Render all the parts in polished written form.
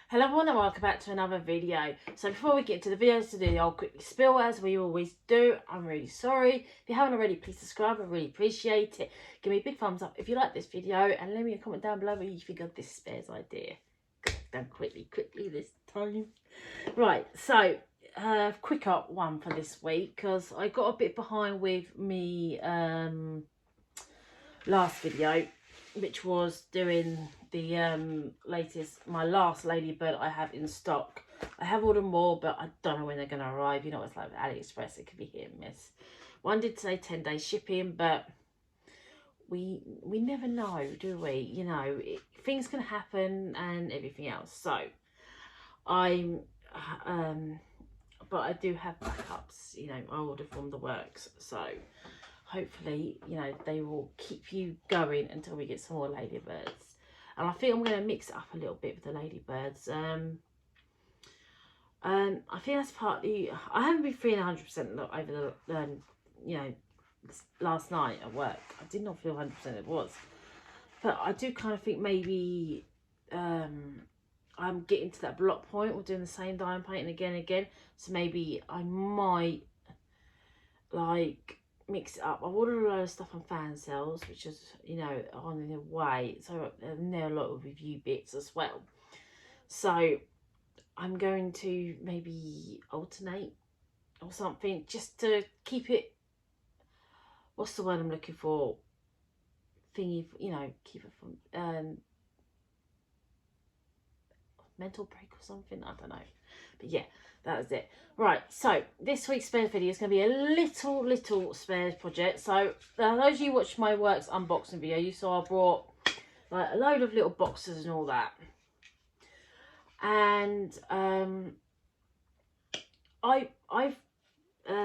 Hello everyone and welcome back to another video. So before we get to the videos, to do the old quickly spill as we always do, I'm really sorry. If you haven't already, please subscribe. I really appreciate it. Give me a big thumbs up if you like this video and leave me a comment down below what you think of this spares idea. Done quickly this time. Right, so quick up one for this week because I got a bit behind with me last video, which was doing the my last ladybird I have in stock. I have ordered more, but I don't know when they're going to arrive. You know what it's like with AliExpress, it could be hit and miss. One did say 10-day shipping, but we never know, do we? You know, things can happen and everything else. So I'm but I do have backups. You know, I ordered from the works, so hopefully, you know, they will keep you going until we get some more ladybirds. And I think I'm going to mix it up a little bit with the ladybirds. I think that's partly, I haven't been feeling 100% over the, you know, last night at work. I did not feel 100% it was. But I do kind of think maybe I'm getting to that block point. We're doing the same dye and painting again and again. So maybe I might, like, mix it up. I've ordered a load of stuff on fan sales, which is, you know, on the way. So there are a lot of review bits as well. So I'm going to maybe alternate or something just to keep it, what's the word I'm looking for? Thingy, you know, keep it from mental break or something. I don't know. But yeah, that was it. Right, so this week's spares video is going to be a little spares project. So those of you who watched my works unboxing video, you saw I brought like a load of little boxes and all that. And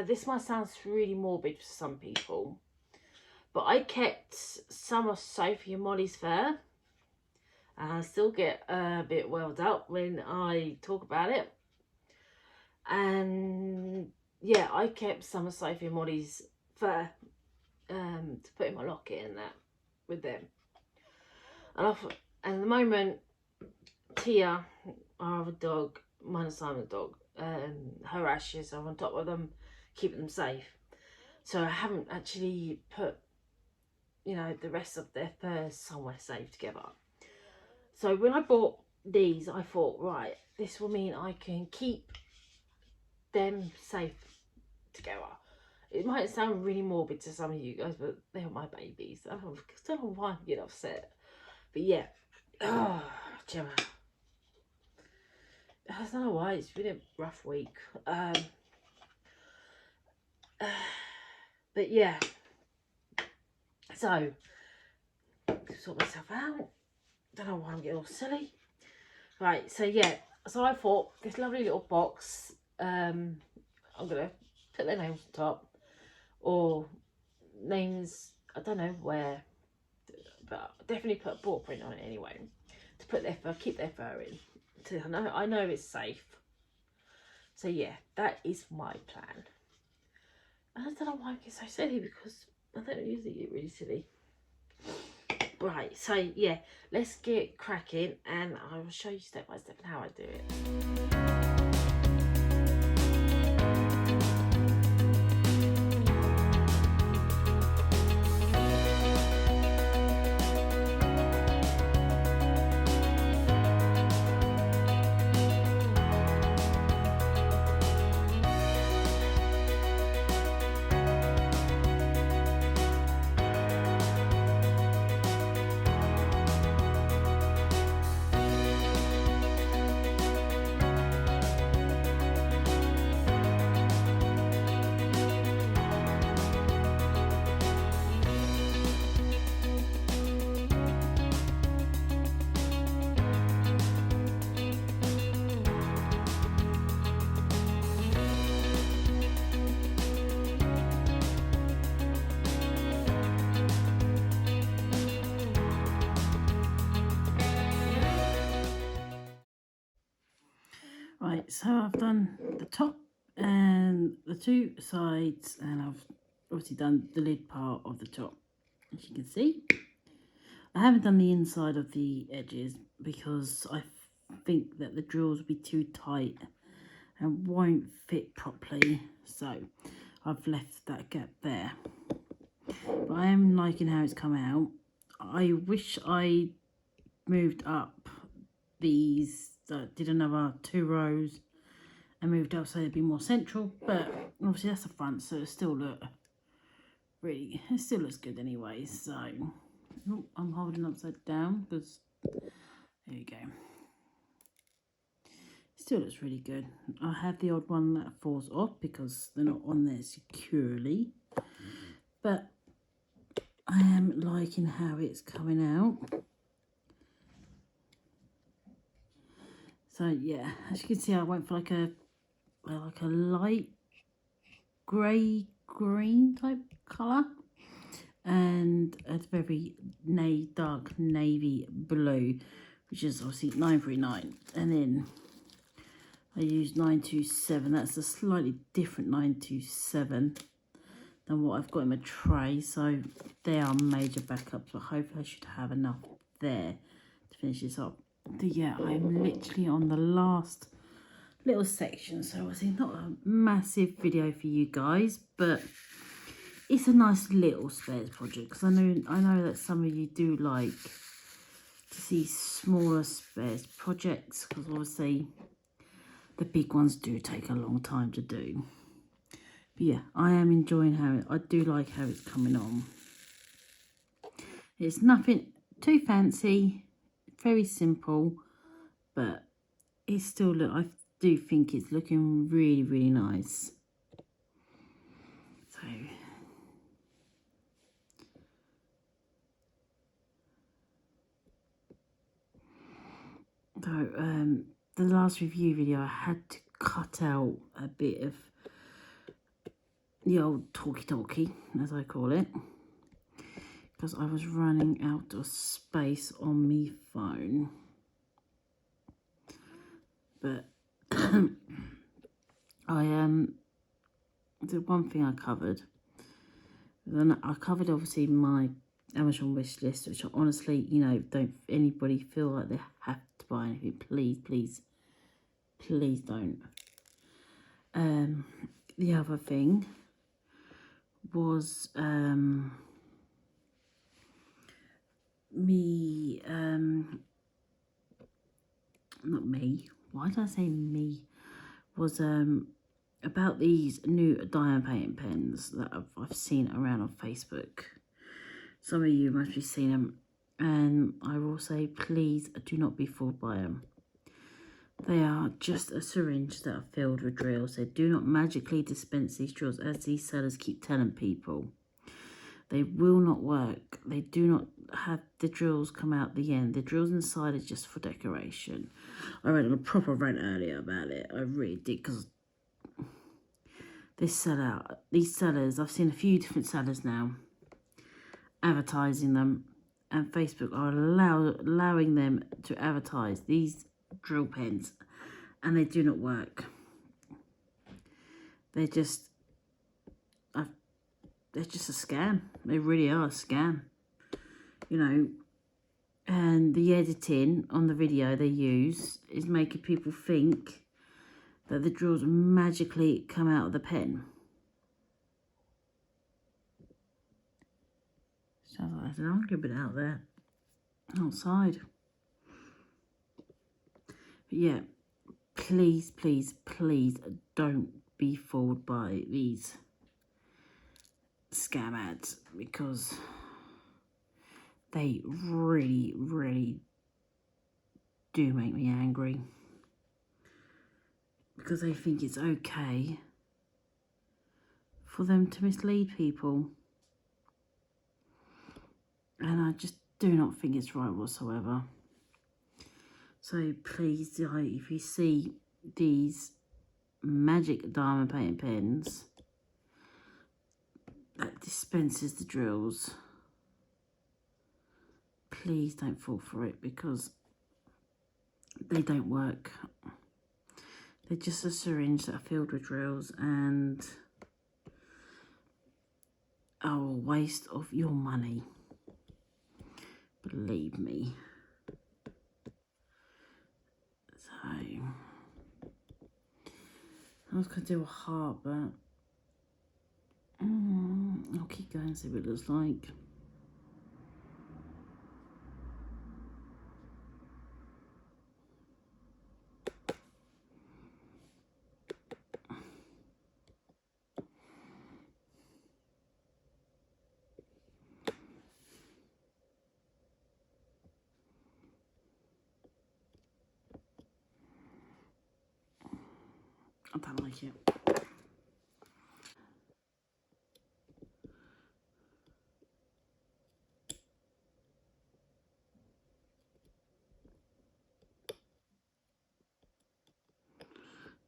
this might sound really morbid for some people, but I kept some of Sophie and Molly's fur. And I still get a bit welled up when I talk about it. And yeah, I kept some of Sophie and Molly's fur to put in my locket and that with them. And at the moment, Tia, our other dog, minus Simon's dog, her ashes are on top of them, keeping them safe. So I haven't actually put, you know, the rest of their furs somewhere safe together. So when I bought these, I thought, right, this will mean I can keep them safe together. It might sound really morbid to some of you guys, but they are my babies. I don't know why I'm getting upset. But yeah. Oh, Gemma. I don't know why, it's been a rough week. But yeah. So, sort myself out. Don't know why I'm getting all silly. Right, so yeah. So I thought this lovely little box, I'm gonna put their names on top, or names, I don't know where, but definitely put a ball print on it anyway, to put their fur, keep their fur in. I know it's safe. So yeah, that is my plan. And I don't know why I get so silly, because I don't usually get really silly. Right, so yeah, let's get cracking and I will show you step by step how I do it. Right, so I've done the top and the two sides, and I've obviously done the lid part of the top, as you can see. I haven't done the inside of the edges because I think that the drills will be too tight and won't fit properly, so I've left that gap there. But I am liking how it's come out. I wish I moved up these, did another 2 rows and moved up so they'd be more central, but obviously that's the front, so it still it still looks good anyway. So oh, I'm holding upside down because there you go. Still looks really good. I have the odd one that falls off because they're not on there securely, but I am liking how it's coming out. So yeah, as you can see, I went for like a light grey green type colour and a very dark navy blue, which is obviously 939, and then I used 927. That's a slightly different 927 than what I've got in my tray, so they are major backups, but hopefully I should have enough there to finish this up. But yeah, I'm literally on the last little section, so obviously not a massive video for you guys, but it's a nice little spares project because I know that some of you do like to see smaller spares projects, because obviously the big ones do take a long time to do. But yeah, I am enjoying I do like how it's coming on. It's nothing too fancy, very simple, but it's still I do think it's looking really, really nice. So the last review video I had to cut out a bit of the old talkie, as I call it, because I was running out of space on my phone. But the one thing I covered, then I covered obviously my Amazon wish list, which honestly, don't anybody feel like they have to buy anything, please don't. The other thing was not me, why did I say me, was about these new diamond painting pens that I've seen around on Facebook. Some of you must be seeing them, and I will say, please do not be fooled by them. They are just a syringe that are filled with drills. They do not magically dispense these drills, as these sellers keep telling people. They will not work. They do not have the drills come out the end. The drills inside are just for decoration. I read on a proper rant earlier about it. I really did, because these sellers, I've seen a few different sellers now advertising them, and Facebook are allowing them to advertise these drill pens, and they do not work. They're just a scam. They really are a scam, and the editing on the video they use is making people think that the drills magically come out of the pen. Sounds like there's an argument out there outside. But yeah, please don't be fooled by these scam ads, because they really do make me angry, because they think it's okay for them to mislead people, and I just do not think it's right whatsoever. So please, if you see these magic diamond painting pens that dispenses the drills, please don't fall for it, because they don't work. They're just a syringe that are filled with drills, and are a waste of your money. Believe me. was going to do a heart, but I'll keep going and see what it looks like. I don't like it.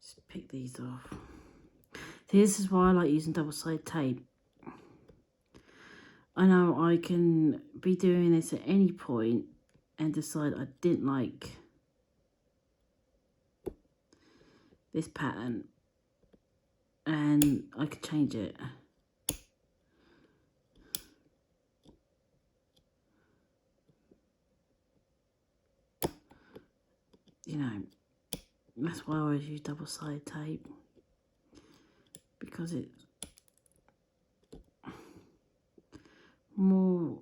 Just pick these off. This is why I like using double-sided tape. I know I can be doing this at any point and decide I didn't like this pattern and I could change it. You know, that's why I always use double-sided tape, because it's more,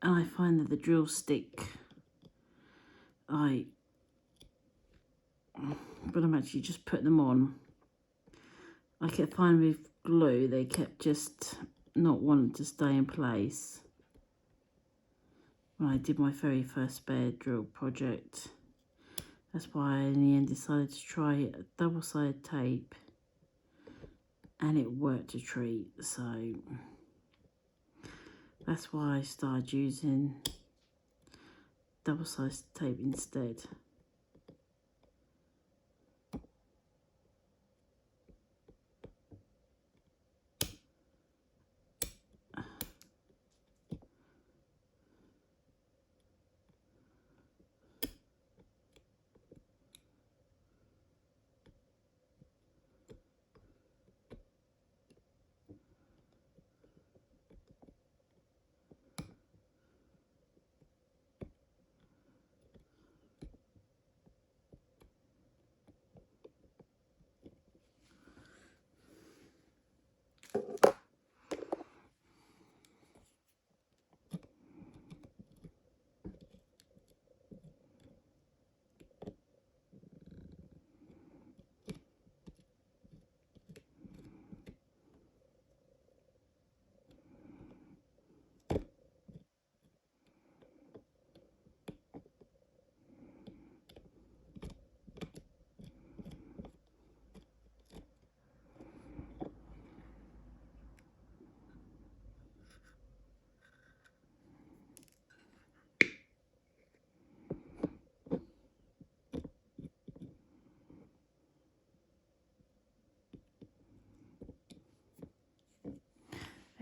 and I find that the drills stick. But I'm actually just putting them on. I kept finding with glue, they kept just not wanting to stay in place. When I did my very first spare drill project, that's why I in the end decided to try double-sided tape, and it worked a treat. So that's why I started using double-sided tape instead.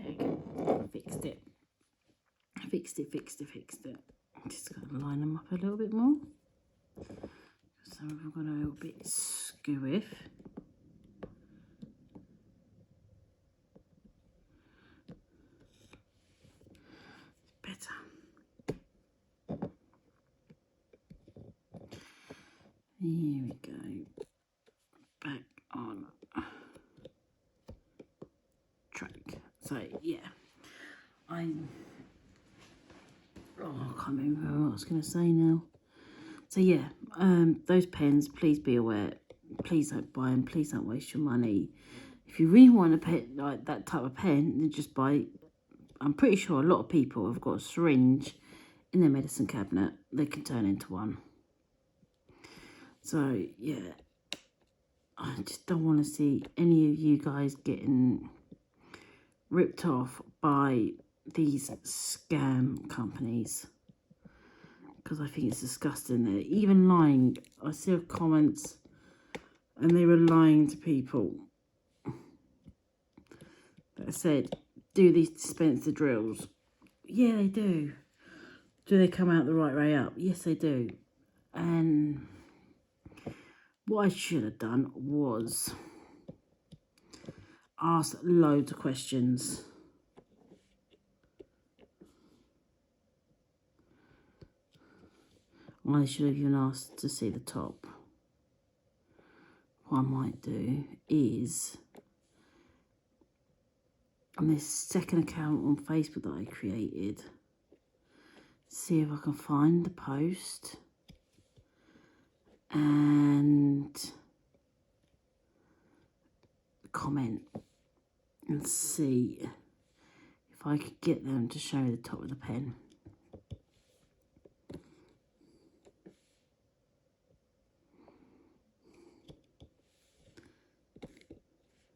There you go. Fixed it. Fixed it. Just got to line them up a little bit more. So we've got a little bit skewiff. Better. Here we go. Back on track. So yeah, I can't remember what I was going to say now. So yeah, those pens, please be aware. Please don't buy them. Please don't waste your money. If you really want a pen, like that type of pen, then just buy. I'm pretty sure a lot of people have got a syringe in their medicine cabinet. They can turn into one. So yeah, I just don't want to see any of you guys getting ripped off by these scam companies, because I think it's disgusting. They're even lying. I see comments and they were lying to people that said, do these dispenser drills? Yeah, they do. Do they come out the right way up? Yes, they do. And what I should have done was ask loads of questions. I should have even asked to see the top. what I might do is, on this second account on Facebook that I created, see if I can find the post and comment and see if I could get them to show me the top of the pen.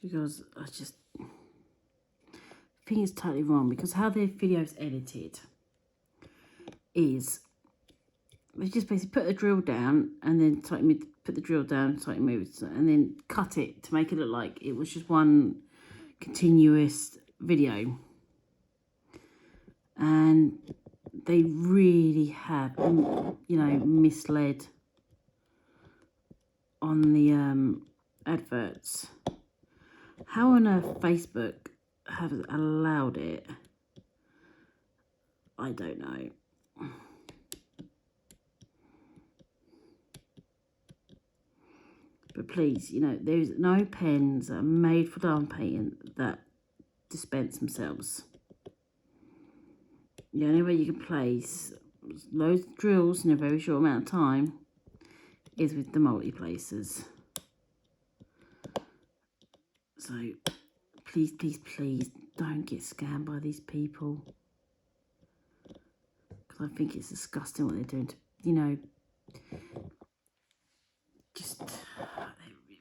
Because I just think it's totally wrong, because how their video's edited is they just basically put the drill down and then put the drill down, slightly move it, and then cut it to make it look like it was just one continuous video. And they really have, you know, misled on the adverts. How on earth Facebook have allowed it, I don't know. But please, you know, there's no pens that are made for diamond painting that dispense themselves. The only way you can place loads of drills in a very short amount of time is with the multi-placers. So please, please, please don't get scammed by these people. Because I think it's disgusting what they're doing to, you know, just, it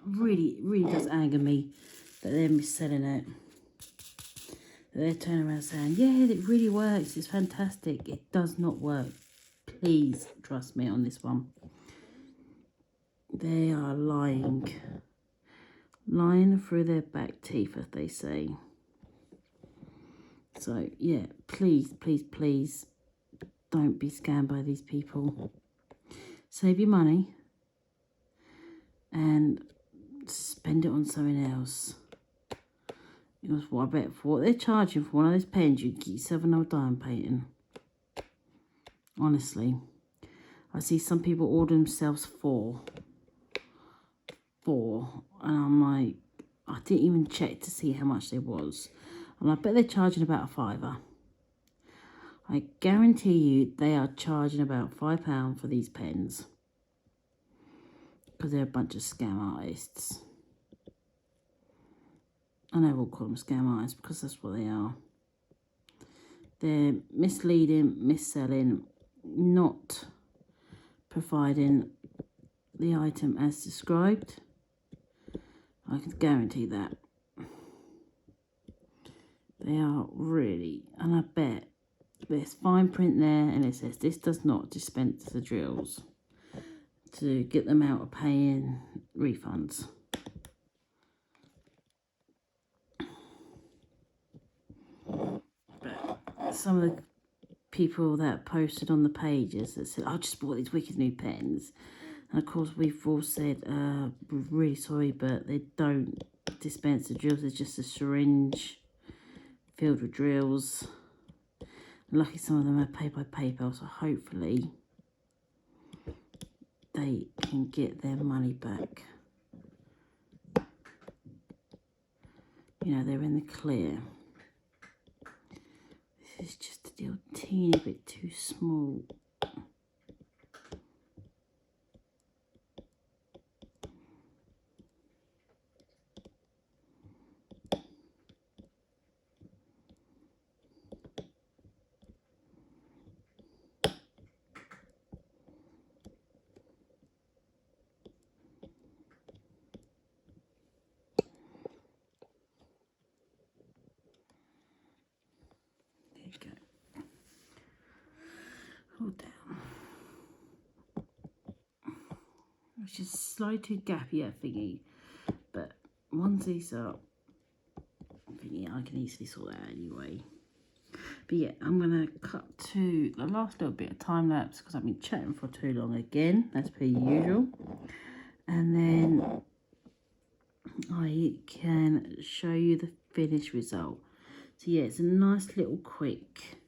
really, really does anger me that they're mis-selling it. That they're turning around saying, yeah, it really works, it's fantastic. It does not work. Please trust me on this one. They are lying. Lying through their back teeth, as they say. So, yeah, please, please, please don't be scammed by these people. Save your money and spend it on something else. Because what I bet for what they're charging for one of those pens, you get yourself an old diamond painting. Honestly. I see some people order themselves four. And I'm like, I didn't even check to see how much they was. And I bet they're charging about £5. I guarantee you they are charging about £5 for these pens. Because they're a bunch of scam artists. And I will call them scam artists because that's what they are. They're misleading, mis-selling, not providing the item as described. I can guarantee that. They are really, and I bet there's fine print there and it says this does not dispense the drills to get them out of paying refunds. But some of the people that posted on the pages that said, I just bought these wicked new pens. And of course we've all said, we're really sorry, but they don't dispense the drills. It's just a syringe filled with drills. And lucky some of them are paid by PayPal, so hopefully they can get their money back. You know, they're in the clear. This is just a little teeny bit too small. Go. Hold down. It's just slightly gappy at thingy, but once these are thingy, I can easily sort that out anyway. But yeah, I'm gonna cut to the last little bit of time lapse because I've been chatting for too long again, as per usual, and then I can show you the finished result. So yeah, it's a nice little quick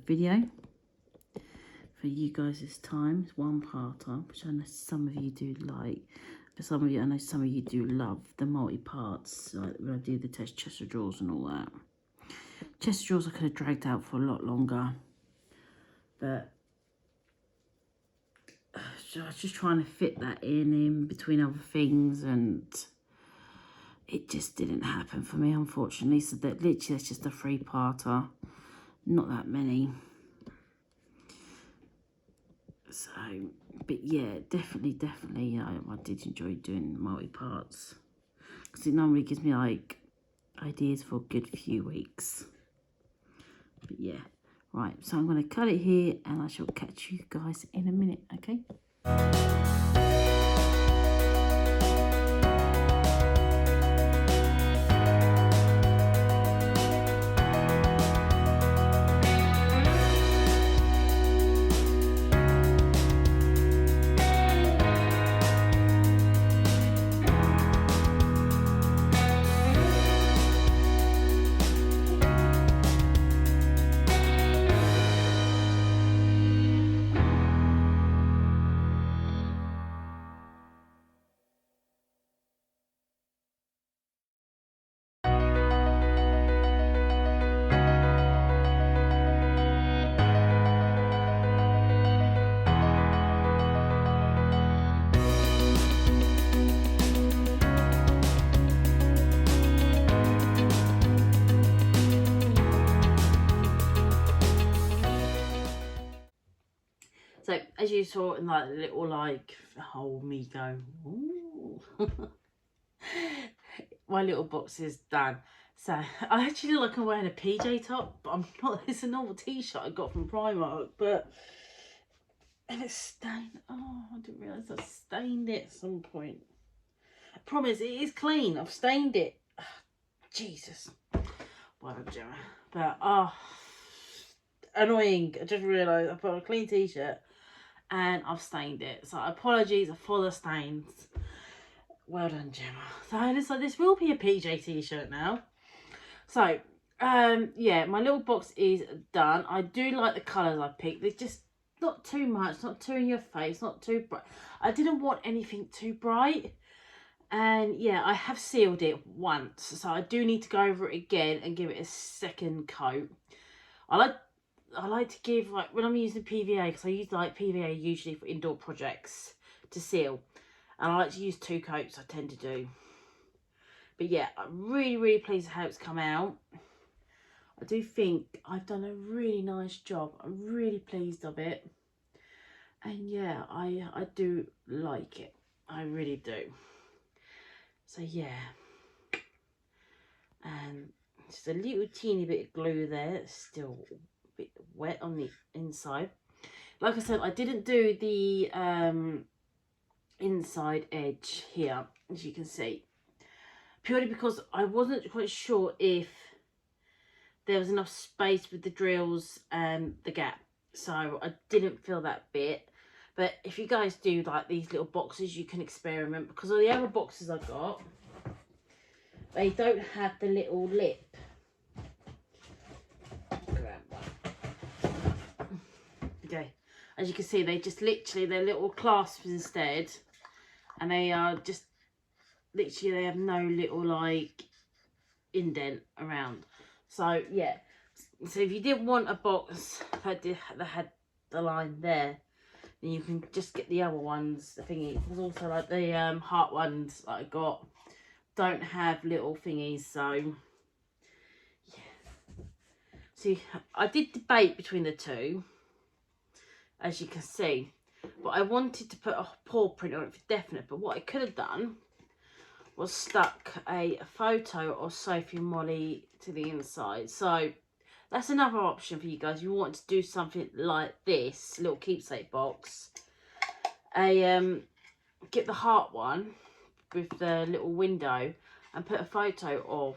video for you guys this time. It's one parter, which I know some of you do like. For some of you, I know some of you do love the multi-parts, like when I do the chest of drawers and all that. Chest of drawers I could have dragged out for a lot longer. But I was just trying to fit that in between other things, and it just didn't happen for me, unfortunately. So that literally that's just a 3-parter, not that many. So, but yeah, definitely, I did enjoy doing multi-parts, because it normally gives me like ideas for a good few weeks. But yeah, right, so I'm going to cut it here, and I shall catch you guys in a minute, okay? So, as you saw in like the little like, oh me go, ooh. My little box is done. So, I actually look like I'm wearing a PJ top, but I'm not. It's a normal t-shirt I got from Primark, but, and it's stained. Oh, I didn't realise I stained it at some point. I promise, it is clean. I've stained it. Oh, Jesus. Whatever, but, oh, annoying. I just realised I put on a clean t-shirt and I've stained it. So apologies for the stains. Well done, Gemma. So it looks like this will be a PJ t-shirt now. So, yeah, my little box is done. I do like the colours I picked. They're just not too much, not too in your face, not too bright. I didn't want anything too bright. And yeah, I have sealed it once. So I do need to go over it again and give it a second coat. I like to give, like, when I'm using PVA, because I use like PVA usually for indoor projects to seal, and I like to use 2 coats. I tend to do. But yeah, I'm really pleased with how it's come out. I do think I've done a really nice job. I'm really pleased of it, and yeah, I do like it. I really do. So yeah, and just a little teeny bit of glue there. It's still a bit wet on the inside. Like I said, I didn't do the inside edge here, as you can see, purely because I wasn't quite sure if there was enough space with the drills and the gap, so I didn't fill that bit. But if you guys do like these little boxes, you can experiment, because all the other boxes I got, they don't have the little lip. Okay, as you can see, they just literally, they're little clasps instead, and they are just literally, they have no little like indent around. So yeah, so if you didn't want a box that had the line there, then you can just get the other ones. The thingy, there's also like the heart ones that I got don't have little thingies. So yeah, see, I did debate between the two, as you can see, but I wanted to put a paw print on it for definite. But what I could have done was stuck a photo of Sophie and Molly to the inside. So that's another option for you guys. If you want to do something like this little keepsake box, get the heart one with the little window and put a photo of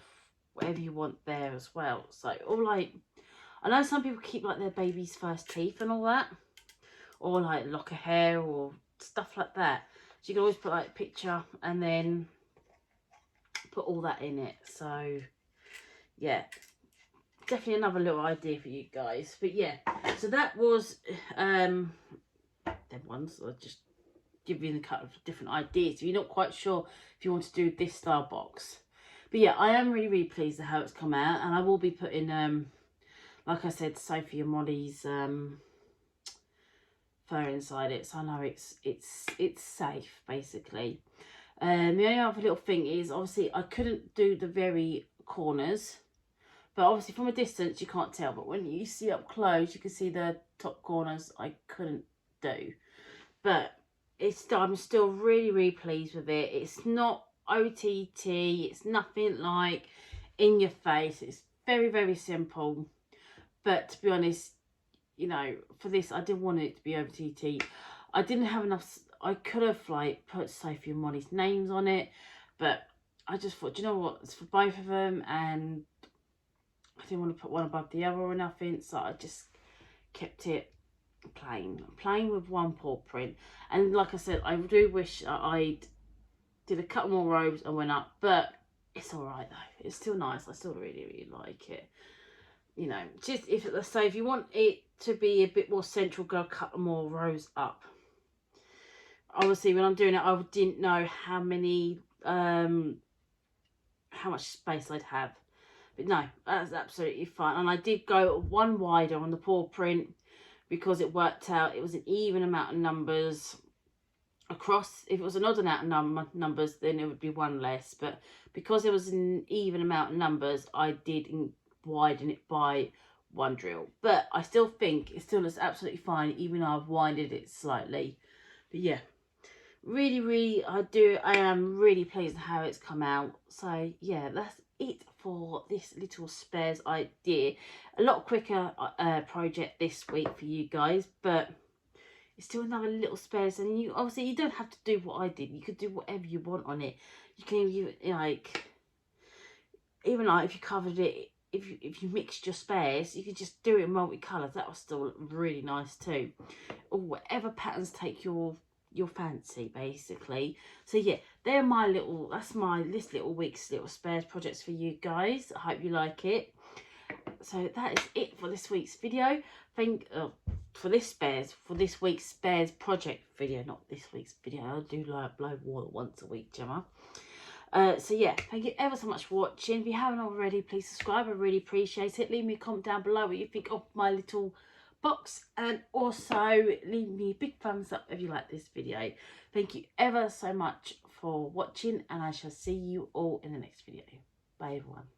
whatever you want there as well. So, or like, I know some people keep like their baby's first teeth and all that, or like lock of hair or stuff like that. So you can always put like a picture and then put all that in it. So yeah, definitely another little idea for you guys. But yeah, so that was them ones. I'll just give you a couple of different ideas if you're not quite sure if you want to do this style box. But yeah, I am really pleased with how it's come out, and I will be putting like I said, Sophie and Molly's fur inside it, so I know it's safe basically. The only other little thing is, obviously I couldn't do the very corners, but obviously from a distance you can't tell, but when you see up close you can see the top corners. I couldn't do, but I'm still really pleased with it. It's not OTT, it's nothing like in your face. It's very simple, but to be honest, you know, for this I didn't want it to be OTT. I didn't have enough. I could have like put Sophie and Molly's names on it, but I just thought, you know what, it's for both of them, and I didn't want to put one above the other or nothing, so I just kept it plain with one paw print. And like I said, I do wish I did a couple more rows and went up, but it's all right though. It's still nice. I still really like it. You know, just if, let's say, if you want it to be a bit more central, go a couple more rows up. Obviously, when I'm doing it, I didn't know how many, how much space I'd have. But no, that's absolutely fine. And I did go one wider on the paw print because it worked out. It was an even amount of numbers across. If it was an odd amount of numbers, then it would be one less. But because it was an even amount of numbers, I did widen it by one drill. But I still think it still looks absolutely fine, even though I've widened it slightly. But yeah, really I am really pleased with how it's come out. So yeah, that's it for this little spares idea. A lot quicker project this week for you guys, but it's still another little spares. And you obviously you don't have to do what I did. You could do whatever you want on it. You can even like if you covered it, if you mixed your spares, you could just do it in multicolours. That was still really nice too. Or whatever patterns take your fancy basically. So yeah, they're my little, this little week's little spares projects for you guys. I hope you like it. So that is it for this week's video. For this week's spares project video, not this week's video. I do like blow water once a week, Gemma. So yeah, thank you ever so much for watching. If you haven't already, please subscribe. I really appreciate it. Leave me a comment down below what you think of my little box, and also leave me a big thumbs up if you like this video. Thank you ever so much for watching, and I shall see you all in the next video. Bye everyone.